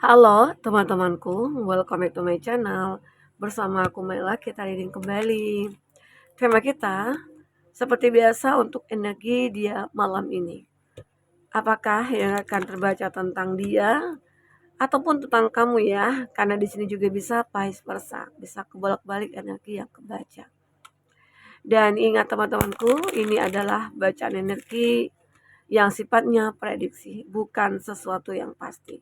Halo teman-temanku, welcome back to my channel. Bersama aku Mela, kita reading kembali. Tema kita seperti biasa untuk energi dia malam ini. Apakah yang akan terbaca tentang dia ataupun tentang kamu ya? Karena di sini juga bisa vice versa, bisa kebolak-balik energi yang kebaca. Dan ingat teman-temanku, ini adalah bacaan energi yang sifatnya prediksi, bukan sesuatu yang pasti.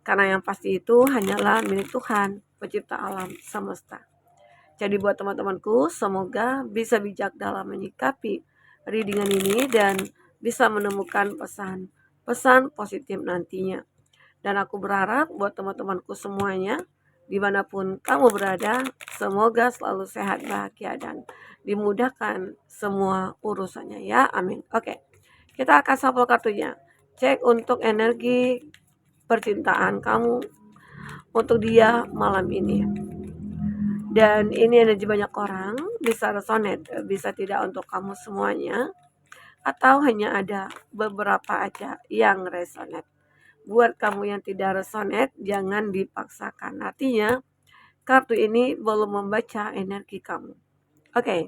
Karena yang pasti itu hanyalah milik Tuhan, pencipta alam semesta. Jadi buat teman-temanku, semoga bisa bijak dalam menyikapi readingan ini dan bisa menemukan pesan positif nantinya. Dan aku berharap buat teman-temanku semuanya, dimanapun kamu berada, semoga selalu sehat, bahagia, dan dimudahkan semua urusannya ya, amin. Oke, kita akan shuffle kartunya. Cek untuk energi percintaan kamu untuk dia malam ini. Dan ini energi banyak orang, bisa resonate, bisa tidak untuk kamu semuanya, atau hanya ada beberapa aja yang resonate. Buat kamu yang tidak resonate, jangan dipaksakan. Artinya, kartu ini belum membaca energi kamu. Oke.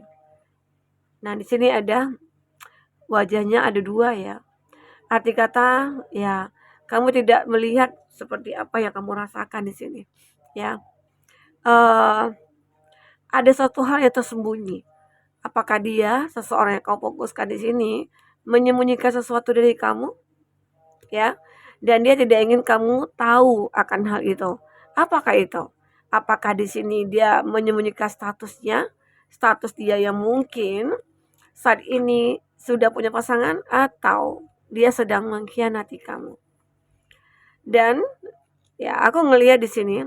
Nah, di sini ada wajahnya ada dua ya. Arti kata ya, kamu tidak melihat seperti apa yang kamu rasakan di sini. Ya. Ada satu hal yang tersembunyi. Apakah dia, seseorang yang kau fokuskan di sini, menyembunyikan sesuatu dari kamu? Ya, dan dia tidak ingin kamu tahu akan hal itu. Apakah itu? Apakah di sini dia menyembunyikan statusnya, status dia yang mungkin saat ini sudah punya pasangan, atau dia sedang mengkhianati kamu? Dan ya, aku ngelihat di sini,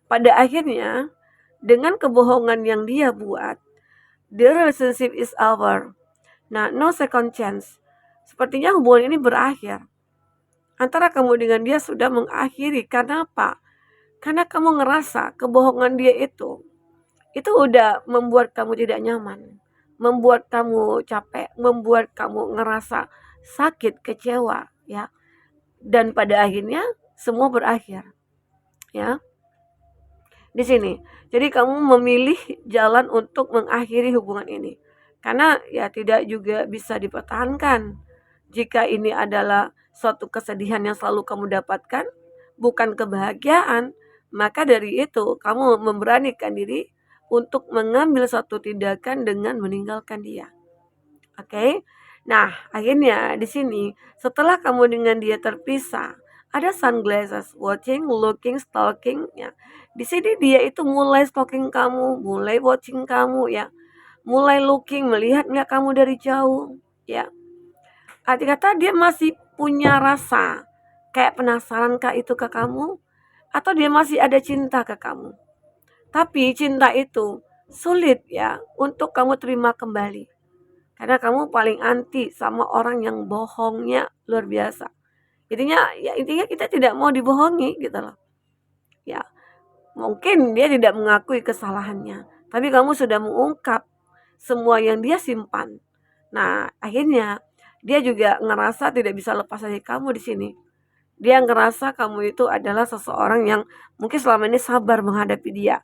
pada akhirnya dengan kebohongan yang dia buat, the relationship is over. Nah, no second chance. Sepertinya hubungan ini berakhir. Antara kamu dengan dia sudah mengakhiri. Karena apa? Karena kamu ngerasa kebohongan dia itu udah membuat kamu tidak nyaman, membuat kamu capek, membuat kamu ngerasa sakit, kecewa, ya. Dan pada akhirnya semua berakhir, ya. Di sini. Jadi kamu memilih jalan untuk mengakhiri hubungan ini. Karena ya tidak juga bisa dipertahankan. Jika ini adalah suatu kesedihan yang selalu kamu dapatkan, bukan kebahagiaan, maka dari itu kamu memberanikan diri untuk mengambil suatu tindakan dengan meninggalkan dia. Oke? Nah, akhirnya di sini setelah kamu dengan dia terpisah, ada sunglasses, watching, looking, stalking ya. Di sini dia itu mulai stalking kamu, mulai watching kamu ya. Mulai looking, melihat nggak kamu dari jauh ya. Arti kata dia masih punya rasa kayak penasaran kah itu ke kamu, atau dia masih ada cinta ke kamu. Tapi cinta itu sulit ya untuk kamu terima kembali. Karena kamu paling anti sama orang yang bohongnya luar biasa. Intinya kita tidak mau dibohongi gitu loh. Ya, mungkin dia tidak mengakui kesalahannya, tapi kamu sudah mengungkap semua yang dia simpan. Nah, akhirnya dia juga ngerasa tidak bisa lepas dari kamu di sini. Dia ngerasa kamu itu adalah seseorang yang mungkin selama ini sabar menghadapi dia.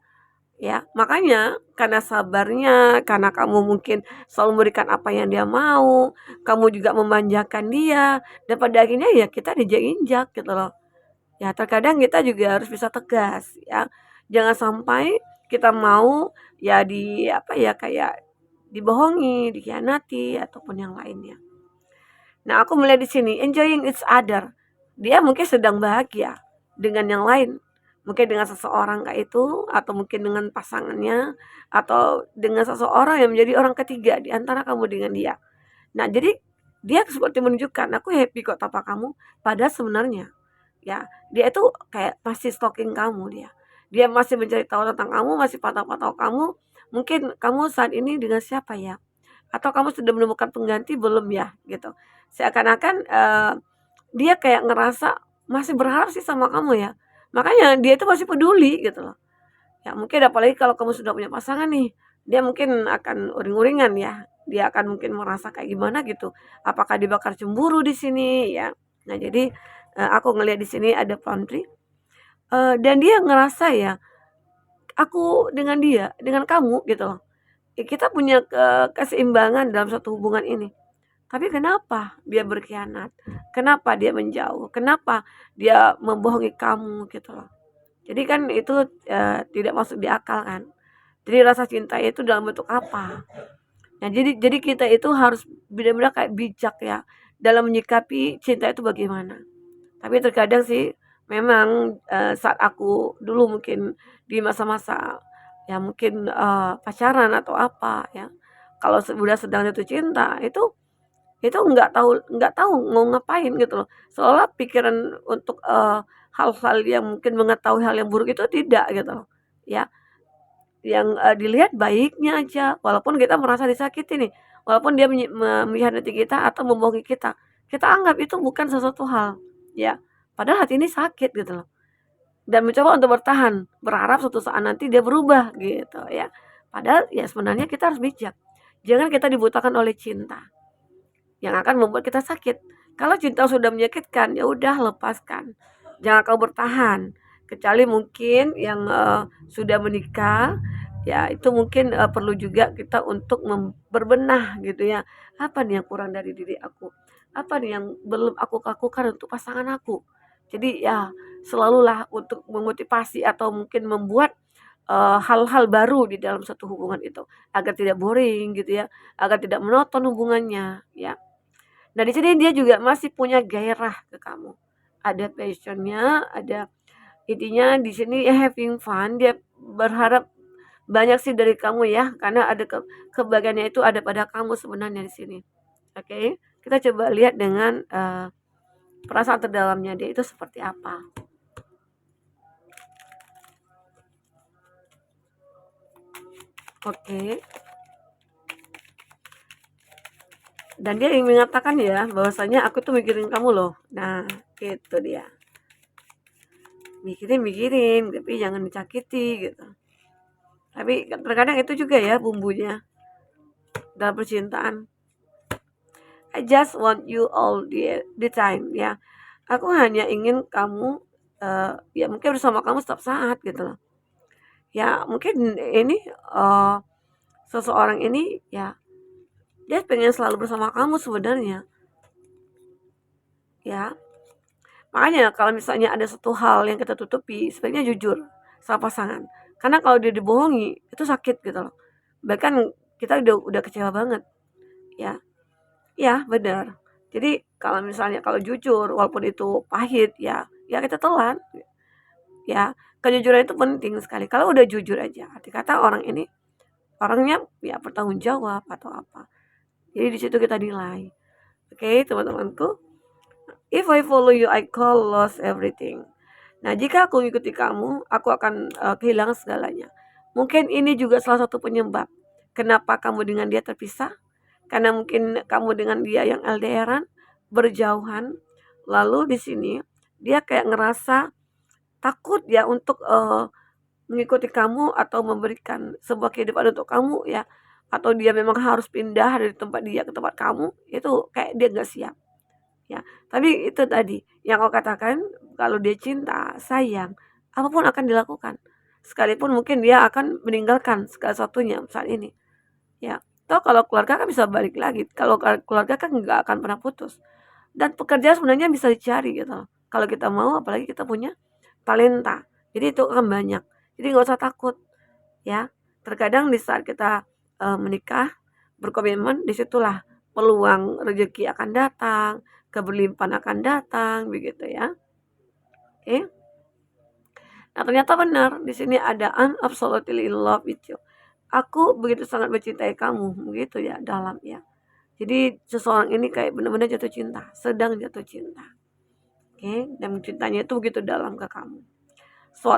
Ya, makanya karena sabarnya, karena kamu mungkin selalu memberikan apa yang dia mau, kamu juga memanjakan dia, dan pada akhirnya ya kita dijak-injak gitu loh. Ya, terkadang kita juga harus bisa tegas ya. Jangan sampai kita mau ya kayak dibohongi, dikhianati ataupun yang lainnya. Nah, aku melihat di sini enjoying each other. Dia mungkin sedang bahagia dengan yang lain. Mungkin dengan seseorang kayak itu, atau mungkin dengan pasangannya, atau dengan seseorang yang menjadi orang ketiga di antara kamu dengan dia. Nah, jadi dia seperti menunjukkan, aku happy kok tanpa kamu. Padahal sebenarnya, ya, dia itu kayak masih stalking kamu dia. Dia masih mencari tahu tentang kamu, masih pantau-pantau kamu. Mungkin kamu saat ini dengan siapa ya? Atau kamu sudah menemukan pengganti belum ya? Gitu. Seakan-akan dia kayak ngerasa masih berharap sih sama kamu ya. Makanya dia itu masih peduli gitu loh. Ya mungkin apalagi kalau kamu sudah punya pasangan nih, dia mungkin akan uring-uringan ya. Dia akan mungkin merasa kayak gimana gitu. Apakah dia bakal cemburu di sini ya. Nah, jadi aku ngelihat di sini ada pantry. Dan dia ngerasa ya, aku dengan dia, dengan kamu gitu loh, kita punya keseimbangan dalam satu hubungan ini. Tapi kenapa dia berkhianat? Kenapa dia menjauh? Kenapa dia membohongi kamu gitu loh. Jadi kan itu, tidak masuk di akal kan. Jadi rasa cinta itu dalam bentuk apa? Nah, jadi kita itu harus benar-benar kayak bijak ya dalam menyikapi cinta itu bagaimana. Tapi terkadang sih memang, saat aku dulu mungkin di masa-masa ya mungkin, pacaran atau apa ya, kalau udah sedang jatuh cinta itu nggak tahu mau ngapain gitu loh. Seolah pikiran untuk, hal-hal yang mungkin mengetahui hal yang buruk itu tidak gitu loh, ya. Yang, dilihat baiknya aja, walaupun kita merasa disakiti nih, walaupun dia mengkhianati kita atau membohongi kita anggap itu bukan sesuatu hal, ya. Padahal hati ini sakit gitu loh, dan mencoba untuk bertahan, berharap suatu saat nanti dia berubah gitu ya. Padahal ya sebenarnya kita harus bijak, jangan kita dibutakan oleh cinta yang akan membuat kita sakit. Kalau cinta sudah menyakitkan, ya udah lepaskan. Jangan kau bertahan. Kecuali mungkin yang sudah menikah, ya itu mungkin perlu juga kita untuk berbenah gitu ya. Apa nih yang kurang dari diri aku? Apa nih yang belum aku lakukan untuk pasangan aku? Jadi ya selalulah untuk memotivasi atau mungkin membuat hal-hal baru di dalam satu hubungan itu agar tidak boring gitu ya, agar tidak monoton hubungannya ya. Nah, di sini dia juga masih punya gairah ke kamu. Ada passionnya, ada intinya di sini ya having fun, dia berharap banyak sih dari kamu ya, karena ada kebahagiaannya itu ada pada kamu sebenarnya di sini. Oke, kita coba lihat dengan perasaan terdalamnya dia itu seperti apa. Oke, dan dia ingin mengatakan ya bahwasanya aku tuh mikirin kamu loh. Nah, itu dia. Mikirin, tapi jangan disakiti gitu. Tapi terkadang itu juga ya bumbunya dalam percintaan. I just want you all the time ya. Aku hanya ingin kamu ya mungkin bersama kamu setiap saat gitu loh. Ya mungkin ini seseorang ini ya dia pengen selalu bersama kamu sebenarnya. Ya. Makanya kalau misalnya ada satu hal yang kita tutupi, sebaiknya jujur sama pasangan. Karena kalau dia dibohongi itu sakit gitu loh. Bahkan kita udah kecewa banget ya. Ya benar. Jadi kalau misalnya kalau jujur walaupun itu pahit ya, ya kita telan, ya. Kejujuran itu penting sekali. Kalau udah jujur aja, arti kata orang ini orangnya ya bertanggung jawab atau apa. Jadi di situ kita nilai. Oke, teman-temanku. If I follow you, I call lost everything. Nah, jika aku mengikuti kamu, aku akan kehilangan segalanya. Mungkin ini juga salah satu penyebab kenapa kamu dengan dia terpisah. Karena mungkin kamu dengan dia yang LDRan, berjauhan. Lalu di sini dia kayak ngerasa takut ya untuk mengikuti kamu atau memberikan sebuah kehidupan untuk kamu ya. Atau dia memang harus pindah dari tempat dia ke tempat kamu, itu kayak dia nggak siap ya. Tapi itu tadi yang kau katakan, kalau dia cinta, sayang, apapun akan dilakukan. Sekalipun mungkin dia akan meninggalkan segala sesuatunya saat ini. Ya, toh kalau keluarga kan bisa balik lagi. Kalau keluarga kan nggak akan pernah putus. Dan pekerjaan sebenarnya bisa dicari gitu. Kalau kita mau, apalagi kita punya talenta. Jadi itu akan banyak. Jadi nggak usah takut ya. Terkadang di saat kita menikah, berkomitmen, disitulah peluang rezeki akan datang, keberlimpahan akan datang, begitu ya. Oke. Nah ternyata benar di sini ada I'm absolutely in love with you. Aku begitu sangat mencintai kamu, begitu ya dalam ya. Jadi seseorang ini kayak benar-benar jatuh cinta, sedang jatuh cinta. Oke, dan cintanya itu begitu dalam ke kamu. So,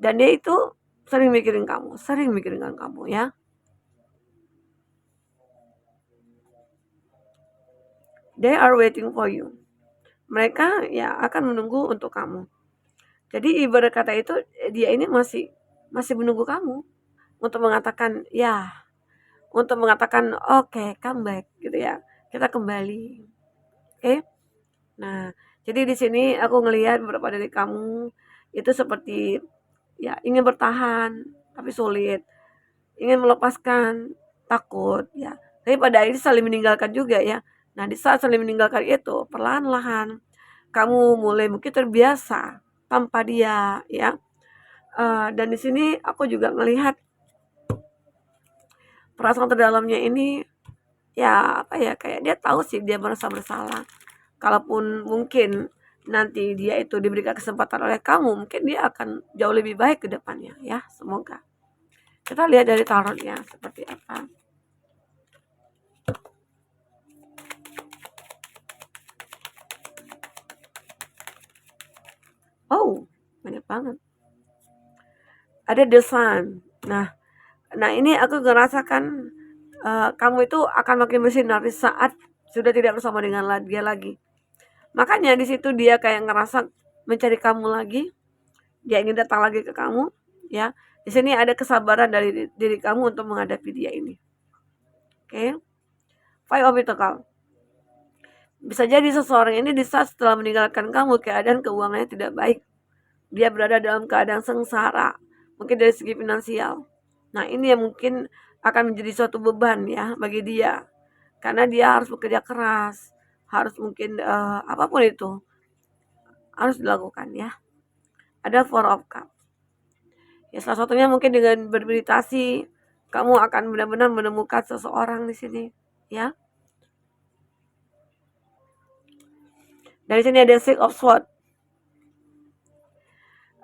dan dia itu sering mikirin kamu ya. They are waiting for you. Mereka ya akan menunggu untuk kamu. Jadi ibarat kata itu dia ini masih masih menunggu kamu untuk mengatakan ya, untuk mengatakan oke, come back gitu ya. Kita kembali. Oke. Nah, jadi di sini aku ngelihat beberapa dari kamu itu seperti ya ingin bertahan tapi sulit, ingin melepaskan takut ya. Tapi pada akhirnya saling meninggalkan juga ya. Nah, di saat saling meninggalkan itu, perlahan-lahan kamu mulai mungkin terbiasa tanpa dia ya. Dan di sini aku juga melihat perasaan terdalamnya ini ya apa ya, kayak dia tahu sih dia merasa bersalah. Kalaupun mungkin nanti dia itu diberikan kesempatan oleh kamu, mungkin dia akan jauh lebih baik ke depannya ya, semoga. Kita lihat dari tarotnya seperti apa. Oh, banyak banget. Ada The Sun. Nah ini aku ngerasakan kamu itu akan makin bersinar di saat sudah tidak bersama dengan dia lagi. Makanya di situ dia kayak ngerasa mencari kamu lagi, dia ingin datang lagi ke kamu, ya. Di sini ada kesabaran dari diri kamu untuk menghadapi dia ini. Oke. Five of Pentacles. Bisa jadi seseorang ini di saat setelah meninggalkan kamu, keadaan keuangannya tidak baik. Dia berada dalam keadaan sengsara, mungkin dari segi finansial. Nah, ini yang mungkin akan menjadi suatu beban ya bagi dia. Karena dia harus bekerja keras, harus mungkin apapun itu harus dilakukan ya. Ada Four of Cups. Ya, salah satunya mungkin dengan bermeditasi, kamu akan benar-benar menemukan seseorang di sini, ya. Dari sini ada Six of Swords.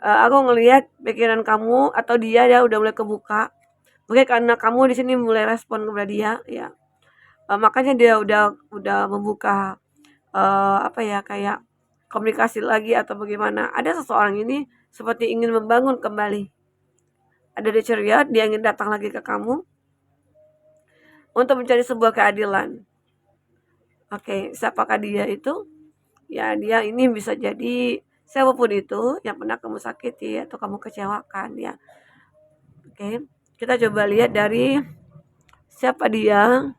Aku ngelihat pikiran kamu atau dia udah mulai kebuka. Mungkin karena kamu di sini mulai respon kepada dia, ya. Makanya dia udah membuka apa ya, kayak komunikasi lagi atau bagaimana. Ada seseorang ini seperti ingin membangun kembali. Ada di Chariot, dia ingin datang lagi ke kamu untuk mencari sebuah keadilan. Oke, siapakah dia itu? Ya, dia ini bisa jadi siapapun itu yang pernah kamu sakiti atau kamu kecewakan ya. Oke, kita coba lihat dari siapa dia.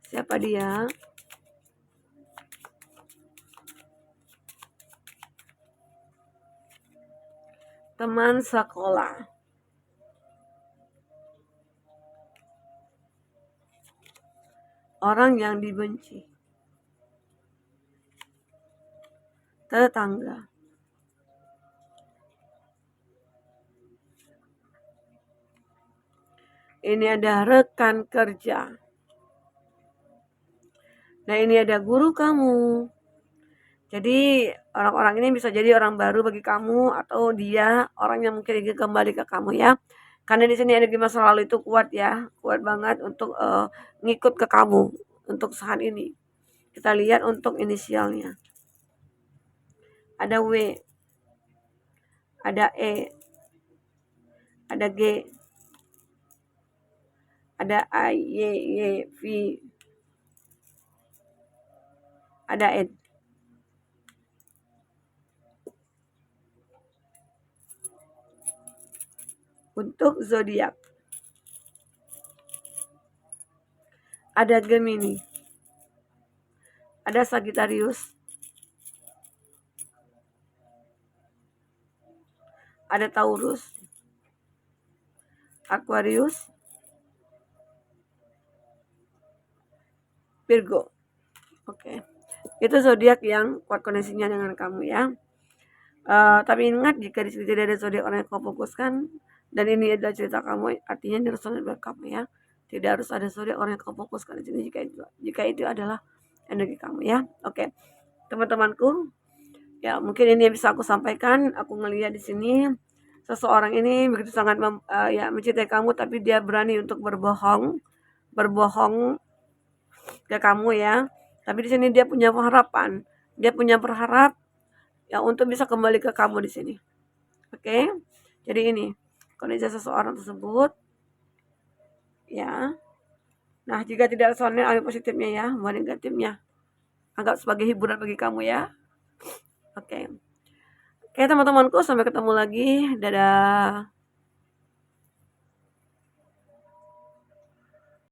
Siapa dia? Teman sekolah. Orang yang dibenci. Tetangga. Ini ada rekan kerja. Nah, ini ada guru kamu. Jadi orang-orang ini bisa jadi orang baru bagi kamu atau dia orang yang mungkin ingin kembali ke kamu ya. Karena di sini energi masa lalu itu kuat ya, kuat banget untuk ngikut ke kamu untuk saat ini. Kita lihat untuk inisialnya. Ada W, ada E, ada G, ada A, Y, V, ada N. Untuk zodiak ada Gemini, ada Sagittarius, ada Taurus, Aquarius, Virgo. Oke. Itu zodiak yang kuat koneksinya dengan kamu ya. Tapi ingat, jika di sini tidak ada zodiak orang yang kamu fokuskan dan ini adalah cerita kamu, artinya ini resonate buat kamu ya. Tidak harus ada zodiak orang yang kamu fokuskan di sini jika itu adalah energi kamu ya. Oke. Teman-temanku, ya mungkin ini yang bisa aku sampaikan. Aku ngelihat di sini seseorang ini begitu sangat ya mencintai kamu, tapi dia berani untuk berbohong ke kamu ya. Tapi di sini dia punya harapan, dia punya berharap ya untuk bisa kembali ke kamu di sini. Oke. Jadi ini kondisi seseorang tersebut ya. Nah, jika tidak resonate, ambil positifnya ya, bukan negatifnya. Anggap sebagai hiburan bagi kamu ya. Oke. Oke teman-temanku, sampai ketemu lagi. Dadah.